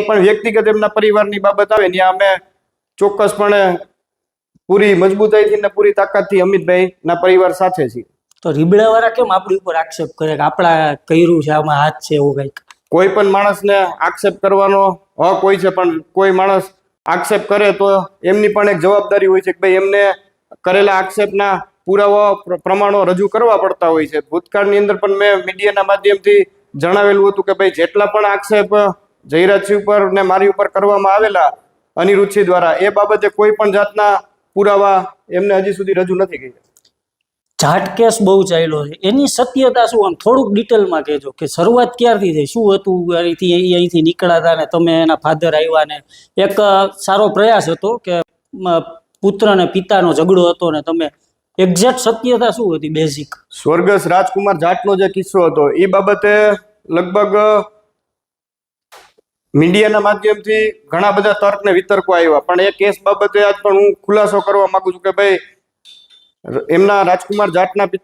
ક્યાંય પણ વ્યક્તિગત એમના પરિવારની બાબત આવે ત્યાં અમે ચોક્કસપણે પૂરી મજબૂતાઈથી ને પૂરી તાકાતથી અમિતભાઈ ના પરિવાર સાથે છીએ. તો રીબડા વાળા કેમ આપણી ઉપર આક્ષેપ કરે કે આપણા કર્યું છે, આમાં હાથ છે, એવું કંઈક? કોઈ પણ માણસને આક્ષેપ કરવાનો હક હોય છે, પણ કોઈ માણસ આક્ષેપ કરે તો એમની પણ એક જવાબદારી હોય છે કે ભાઈ એમને કરેલા આક્ષેપના પુરાવા પ્રમાણો રજૂ કરવા પડતા હોય છે. ભૂતકાળની અંદર પણ મેં મીડિયાના માધ્યમથી જણાવેલું હતું કે ભાઈ જેટલા પણ આક્ષેપ જયરાજસિંહ ઉપર ને મારી ઉપર કરવામાં આવેલા અનિરુદ્ધસિંહ દ્વારા, એ બાબતે કોઈ પણ જાતના પુરાવા એમને હજી સુધી રજૂ નથી કર્યા. જાટ કેસ બહુ ચાલ્યો છે, એની સત્યતા શું? આમ થોડુંક ડિટેલમાં કહેજો કે શરૂઆત ક્યારથી થઈ, શું હતું, અહીંથી નીકળ્યા ને તમે એના ફાધર આવ્યા ને એક સારો પ્રયાસ હતો કે પુત્ર ને પિતાનો ઝઘડો હતો ને તમે એક્ઝેક્ટ સત્યતા શું હતી બેઝિક? સ્વર્ગસ્થ રાજકુમાર જાટનો જે કિસ્સો હતો એ બાબતે લગભગ મીડિયાના માધ્યમથી ઘણા બધા તર્ક ને વિતર્કો આવ્યા, પણ એ કેસ બાબતે આજ પણ હું ખુલાસો કરવા માંગુ છું કે ભાઈ એમના રાજકુમાર જાટના પિતા